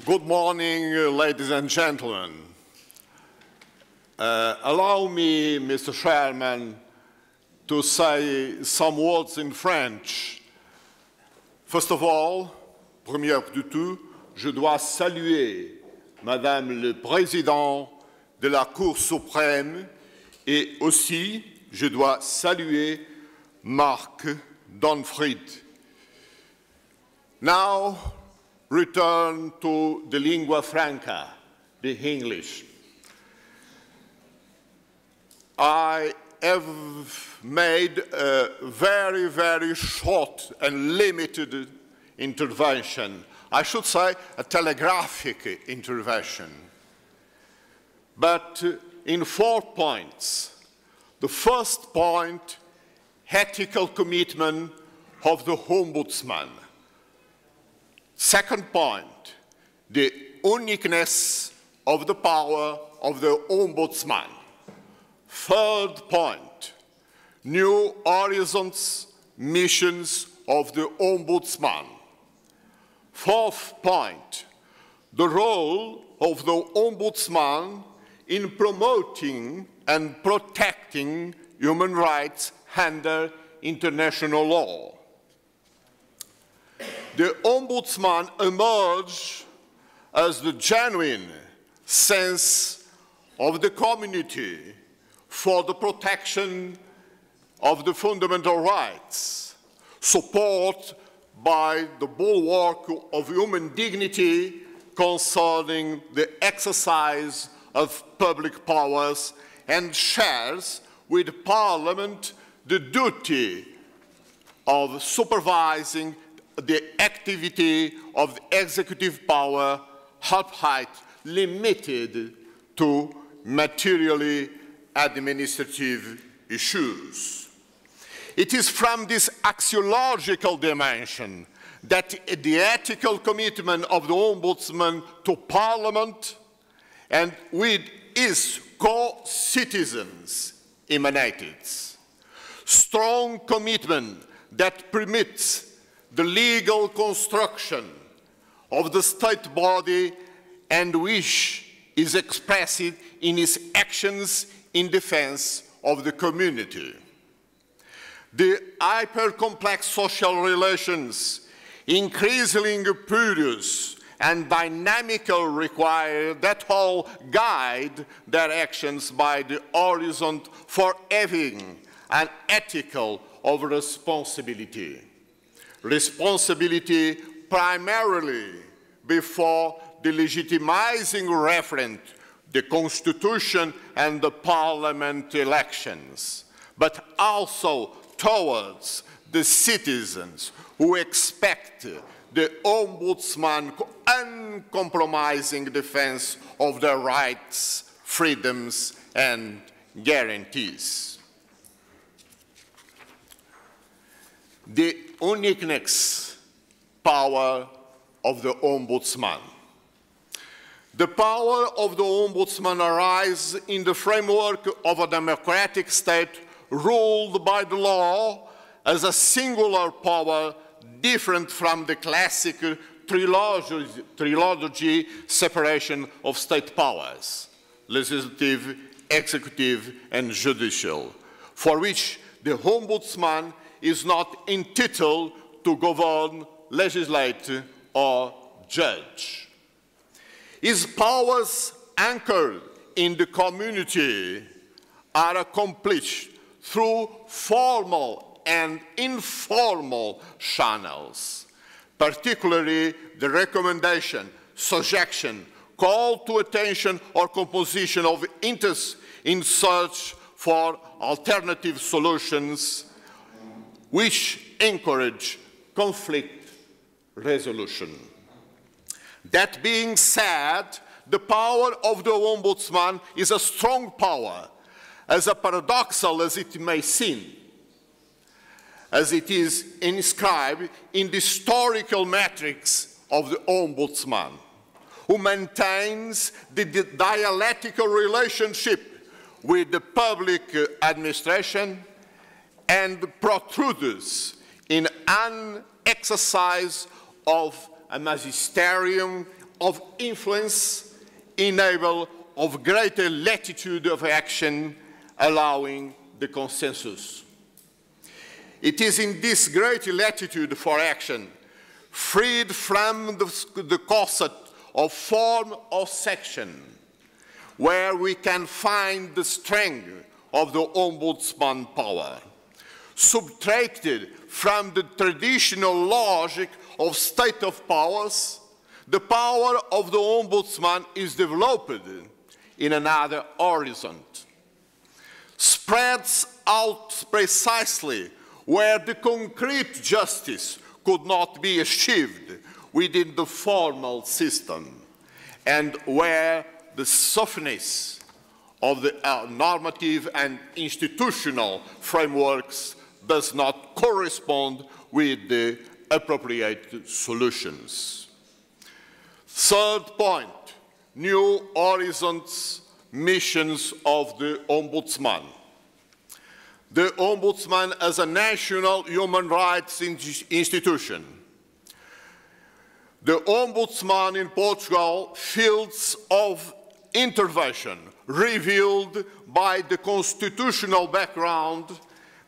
Good morning, ladies and gentlemen. Allow me, Mr. Chairman, to say some words in French. First of all, première du tout, je dois saluer Madame le Président de la Cour suprême et aussi je dois saluer Marc Donfried. Now, return to the lingua franca, the English. I have made a very, very short and limited intervention. I should say a telegraphic intervention. But in 4 points. The first point, ethical commitment of the Ombudsman. Second point, the uniqueness of the power of the Ombudsman. Third point, new horizons, missions of the Ombudsman. Fourth point, the role of the Ombudsman in promoting and protecting human rights under international law. The Ombudsman emerged as the genuine sense of the community for the protection of the fundamental rights, support by the bulwark of human dignity concerning the exercise of public powers, and shares with Parliament the duty of supervising the activity of the executive power, albeit limited to materially administrative issues. It is from this axiological dimension that the ethical commitment of the Ombudsman to Parliament and with his co-citizens emanated. Strong commitment that permits the legal construction of the state body and which is expressed in his actions in defense of the community. The hyper-complex social relations, increasingly imperious and dynamical, require that all guide their actions by the horizon for having an ethical of responsibility. Responsibility primarily before the legitimizing referent, the Constitution and the Parliament elections, but also towards the citizens who expect the Ombudsman's uncompromising defense of their rights, freedoms, and guarantees. The uniqueness power of the Ombudsman. The power of the Ombudsman arises in the framework of a democratic state ruled by the law as a singular power different from the classic trilogy separation of state powers, legislative, executive, and judicial, for which the Ombudsman is not entitled to govern, legislate, or judge. His powers anchored in the community are accomplished through formal and informal channels, particularly the recommendation, suggestion, call to attention or composition of interests in search for alternative solutions which encourage conflict resolution. That being said, the power of the Ombudsman is a strong power, as paradoxical as it may seem, as it is inscribed in the historical matrix of the Ombudsman, who maintains the dialectical relationship with the public administration and protrudes in an exercise of a magisterium of influence enable of greater latitude of action, allowing the consensus. It is in this greater latitude for action, freed from the corset of form or section, where we can find the strength of the Ombudsman power. Subtracted from the traditional logic of state of powers, the power of the Ombudsman is developed in another horizon. Spreads out precisely where the concrete justice could not be achieved within the formal system, and where the softness of the normative and institutional frameworks does not correspond with the appropriate solutions. Third point, new horizons, missions of the Ombudsman. The Ombudsman as a national human rights institution. The Ombudsman in Portugal fields of intervention revealed by the constitutional background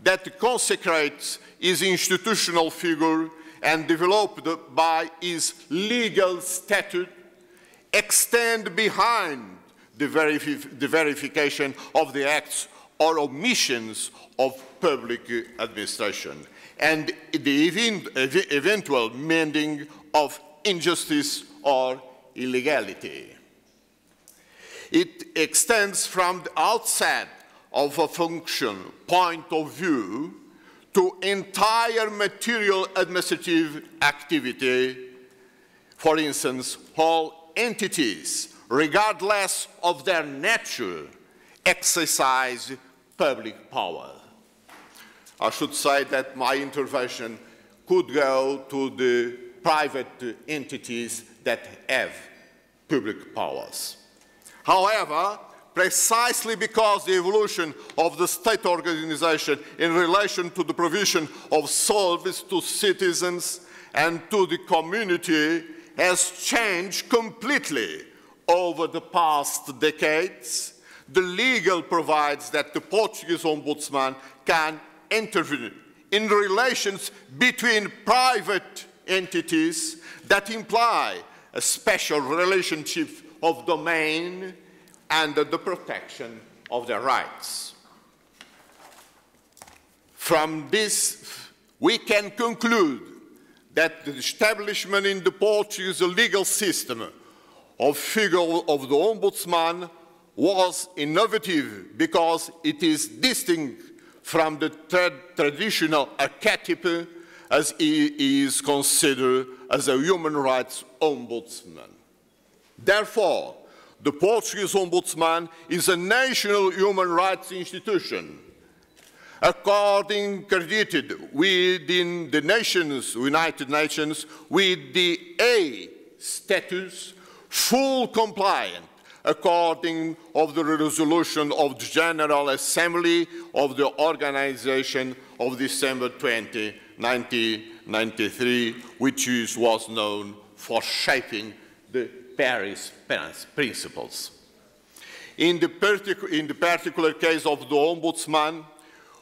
that consecrates his institutional figure and developed by his legal statute extend behind the verification of the acts or omissions of public administration and the eventual mending of injustice or illegality. It extends from the outset of a function point of view to entire material administrative activity. For instance, all entities, regardless of their nature, exercise public power. I should say that my intervention could go to the private entities that have public powers. However, precisely because the evolution of the state organization in relation to the provision of service to citizens and to the community has changed completely over the past decades, the legal provides that the Portuguese Ombudsman can intervene in relations between private entities that imply a special relationship of domain and the protection of their rights. From this, we can conclude that the establishment in the Portuguese legal system of figure of the Ombudsman was innovative because it is distinct from the traditional archetype as he is considered as a human rights ombudsman. Therefore, the Portuguese Ombudsman is a national human rights institution, credited within the United Nations with the A status, full compliant according of the resolution of the General Assembly of the Organization of December 20, 1993, which was known for shaping the Paris Principles. In the particular case of the Ombudsman,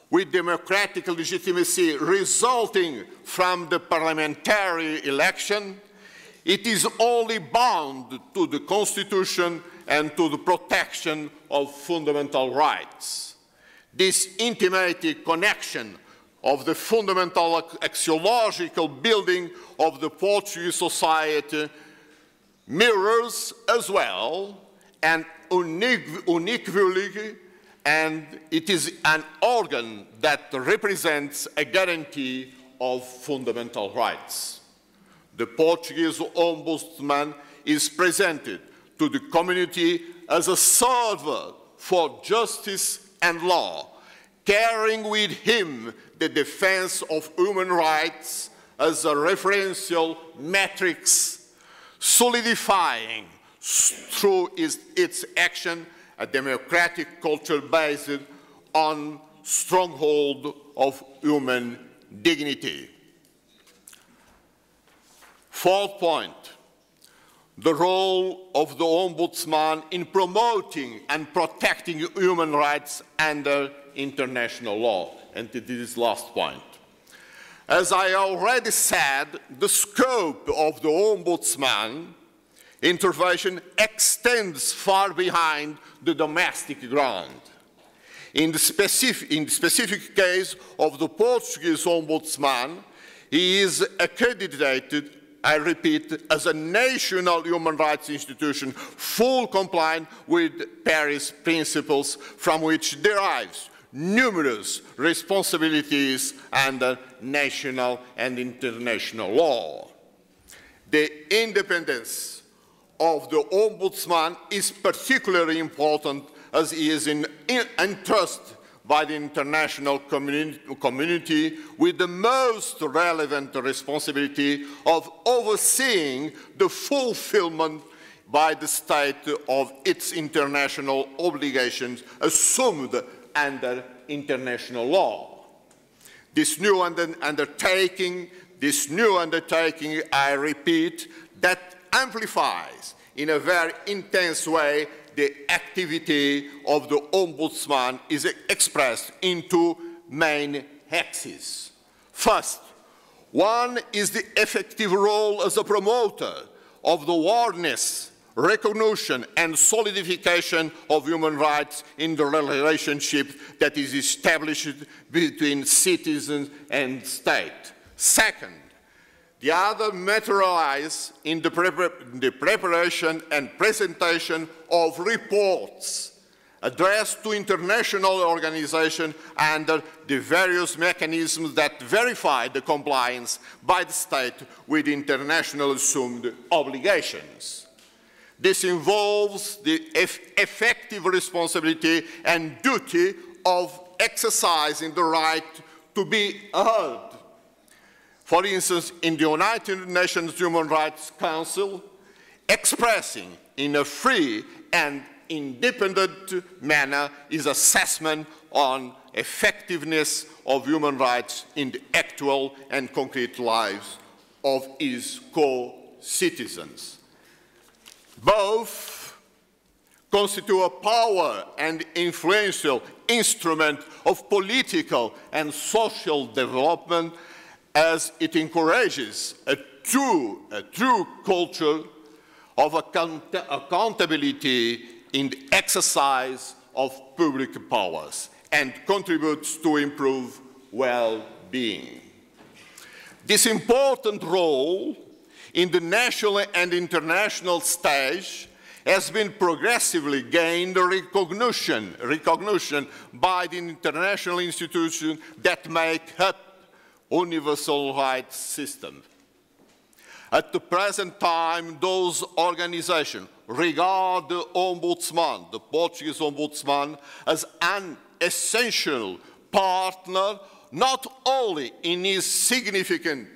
with democratic legitimacy resulting from the parliamentary election, it is only bound to the Constitution and to the protection of fundamental rights. This intimate connection of the fundamental axiological building of the Portuguese society mirrors as well and unequivocally, and it is an organ that represents a guarantee of fundamental rights. The Portuguese Ombudsman is presented to the community as a server for justice and law, carrying with him the defense of human rights as a referential matrix, solidifying through its action a democratic culture based on stronghold of human dignity. Fourth point, the role of the Ombudsman in promoting and protecting human rights under international law. And to this last point. As I already said, the scope of the Ombudsman intervention extends far behind the domestic ground. In the specific case of the Portuguese Ombudsman, he is accredited, I repeat, as a national human rights institution, full compliant with Paris principles from which derives numerous responsibilities under national and international law. The independence of the Ombudsman is particularly important as he is entrusted by the international community with the most relevant responsibility of overseeing the fulfillment by the state of its international obligations assumed under international law. This new undertaking, I repeat, that amplifies in a very intense way the activity of the Ombudsman is expressed in two main axes. First, one is the effective role as a promoter of the awareness, recognition and solidification of human rights in the relationship that is established between citizens and state. Second, the other materializes in the preparation and presentation of reports addressed to international organizations under the various mechanisms that verify the compliance by the state with international assumed obligations. This involves the effective responsibility and duty of exercising the right to be heard. For instance, in the United Nations Human Rights Council, expressing in a free and independent manner his assessment on effectiveness of human rights in the actual and concrete lives of his co-citizens. Both constitute a power and influential instrument of political and social development as it encourages a true culture of accountability in the exercise of public powers and contributes to improve well-being. This important role in the national and international stage has been progressively gained recognition by the international institutions that make up universal rights system. At the present time, those organizations regard the Ombudsman, the Portuguese Ombudsman, as an essential partner not only in his significant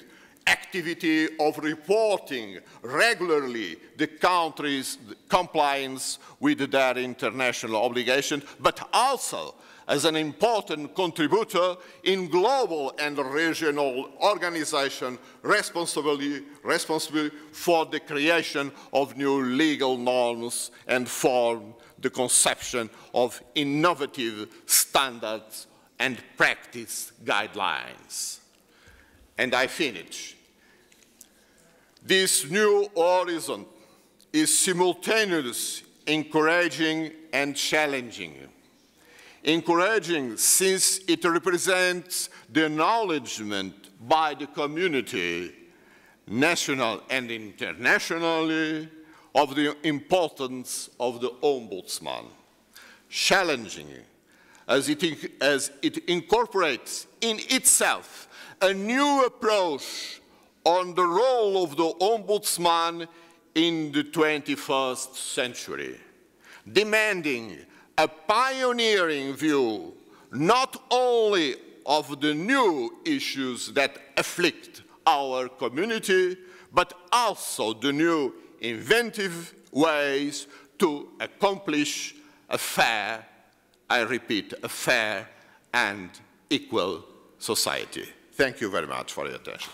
activity of reporting regularly the country's compliance with their international obligations, but also as an important contributor in global and regional organizations responsible for the creation of new legal norms and for the conception of innovative standards and practice guidelines. And I finish. This new horizon is simultaneously encouraging and challenging. Encouraging since it represents the acknowledgement by the community, national and internationally, of the importance of the Ombudsman. Challenging as it incorporates in itself a new approach on the role of the Ombudsman in the 21st century, demanding a pioneering view not only of the new issues that afflict our community, but also the new inventive ways to accomplish a fair, I repeat, a fair and equal society. Thank you very much for your attention.